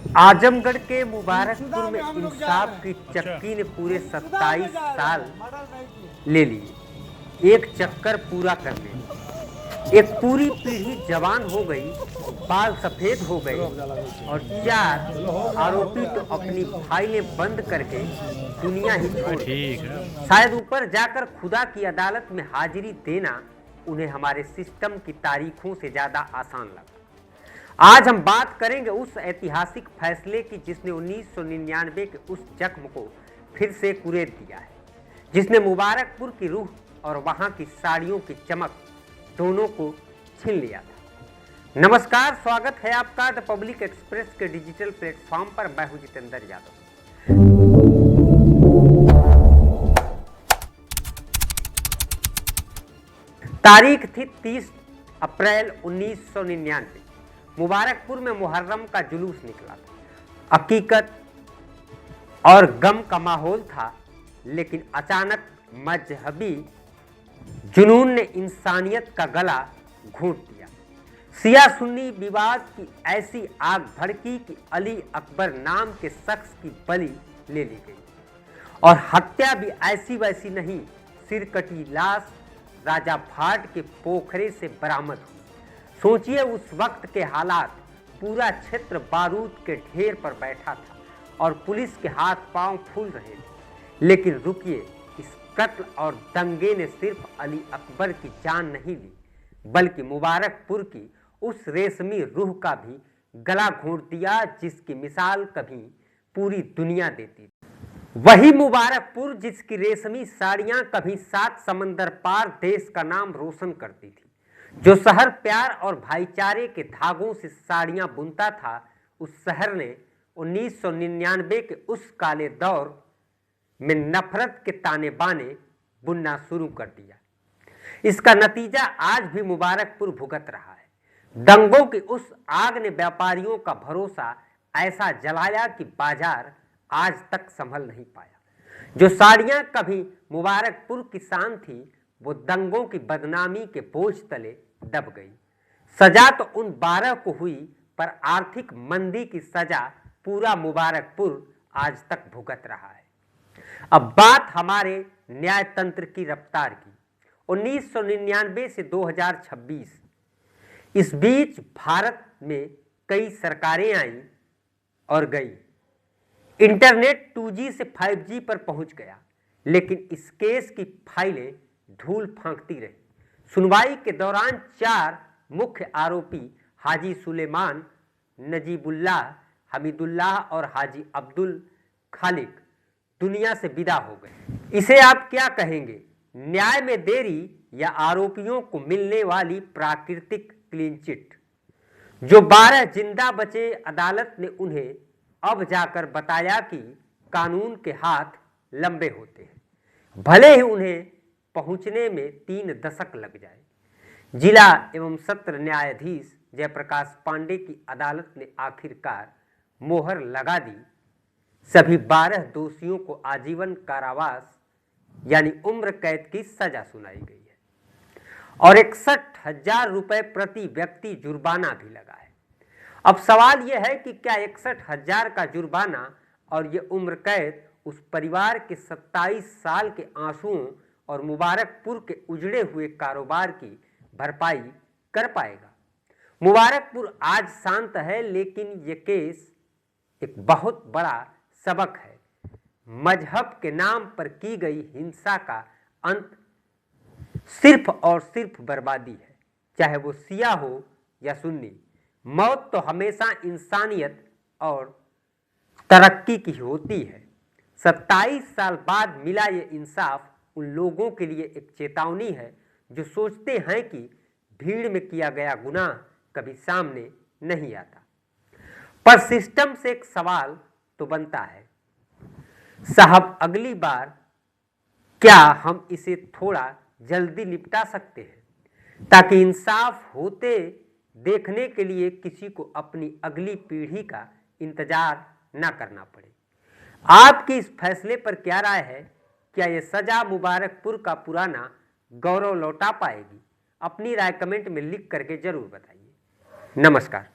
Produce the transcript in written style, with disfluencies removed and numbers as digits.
आजमगढ़ के मुबारकपुर में इंसाफ की चक्की ने पूरे 27 साल ले लिए, एक चक्कर पूरा कर लिया। एक पूरी पीढ़ी जवान हो गई, बाल सफेद हो गए और 4 आरोपी तो अपनी फाइलें बंद करके दुनिया ही छोड़ गए। शायद ऊपर जाकर खुदा की अदालत में हाजिरी देना उन्हें हमारे सिस्टम की तारीखों से ज्यादा आसान लगा। आज हम बात करेंगे उस ऐतिहासिक फैसले की जिसने 1999 के उस जख्म को फिर से कुरेद दिया है, जिसने मुबारकपुर की रूह और वहां की साड़ियों की चमक दोनों को छीन लिया था। नमस्कार, स्वागत है आपका द पब्लिक एक्सप्रेस के डिजिटल प्लेटफॉर्म पर। मैं हूं जितेंद्र यादव। तारीख थी 30 अप्रैल 1999। मुबारकपुर में मुहर्रम का जुलूस निकला था। हकीकत और गम का माहौल था, लेकिन अचानक मजहबी जुनून ने इंसानियत का गला घोंट दिया। सिया सुन्नी विवाद की ऐसी आग भड़की कि अली अकबर नाम के शख्स की बलि ले ली गई और हत्या भी ऐसी वैसी नहीं, सिरकटी लाश राजा भाट के पोखरे से बरामद हुई। सोचिए उस वक्त के हालात, पूरा क्षेत्र बारूद के ढेर पर बैठा था और पुलिस के हाथ पांव फूल रहे थे। लेकिन रुकिए, इस कत्ल और दंगे ने सिर्फ अली अकबर की जान नहीं ली, बल्कि मुबारकपुर की उस रेशमी रूह का भी गला घोंट दिया जिसकी मिसाल कभी पूरी दुनिया देती थी। वही मुबारकपुर जिसकी रेशमी साड़ियां कभी 7 समंदर पार देश का नाम रोशन करती थी, जो शहर प्यार और भाईचारे के धागों से साड़ियां बुनता था। उस शहर ने 1999 के उस काले दौर में नफरत के ताने बाने बुनना शुरू कर दिया। इसका नतीजा आज भी मुबारकपुर भुगत रहा है। दंगों की उस आग ने व्यापारियों का भरोसा ऐसा जलाया कि बाजार आज तक संभल नहीं पाया। जो साड़ियां कभी मुबारकपुर की शान थी, वो दंगों की बदनामी के बोझ तले दब गई। सजा तो उन 12 को हुई, पर आर्थिक मंदी की सजा पूरा मुबारकपुर आज तक भुगत रहा है। अब बात हमारे न्यायतंत्र की रफ्तार की। 1999 से 2026, इस बीच भारत में कई सरकारें आई और गई। इंटरनेट 2G से 5G पर पहुंच गया, लेकिन इस केस की फाइलें धूल फांकती रही। सुनवाई के दौरान 4 मुख्य आरोपी हाजी सुलेमान, नजीबुल्लाह, हमीदुल्लाह और हाजी अब्दुल खालिक दुनिया से विदा हो गए। इसे आप क्या कहेंगे, न्याय में देरी या आरोपियों को मिलने वाली प्राकृतिक क्लीन चिट? जो 12 जिंदा बचे, अदालत ने उन्हें अब जाकर बताया कि कानून के हाथ लंबे होते हैं, भले ही उन्हें पहुंचने में 3 दशक लग जाए। जिला एवं सत्र न्यायाधीश जयप्रकाश पांडे की अदालत ने आखिरकार मोहर लगा दी। सभी 12 दोषियों को आजीवन कारावास यानी उम्र कैद की सजा सुनाई गई है और 61,000 रुपए प्रति व्यक्ति जुर्माना भी लगा है। अब सवाल यह है कि क्या 61,000 का जुर्माना और ये उम्र कैद उस परिवार के 27 साल के आंसुओं और मुबारकपुर के उजड़े हुए कारोबार की भरपाई कर पाएगा? मुबारकपुर आज शांत है, लेकिन ये केस एक बहुत बड़ा सबक है। मजहब के नाम पर की गई हिंसा का अंत सिर्फ और सिर्फ बर्बादी है, चाहे वो शिया हो या सुन्नी। मौत तो हमेशा इंसानियत और तरक्की की होती है। 27 साल बाद मिला ये इंसाफ उन लोगों के लिए एक चेतावनी है जो सोचते हैं कि भीड़ में किया गया गुनाह कभी सामने नहीं आता। पर सिस्टम से एक सवाल तो बनता है, साहब अगली बार क्या हम इसे थोड़ा जल्दी निपटा सकते हैं, ताकि इंसाफ होते देखने के लिए किसी को अपनी अगली पीढ़ी का इंतजार ना करना पड़े। आपकी इस फैसले पर क्या राय है? क्या यह सजा मुबारकपुर का पुराना गौरव लौटा पाएगी? अपनी राय कमेंट में लिख करके जरूर बताइए। नमस्कार।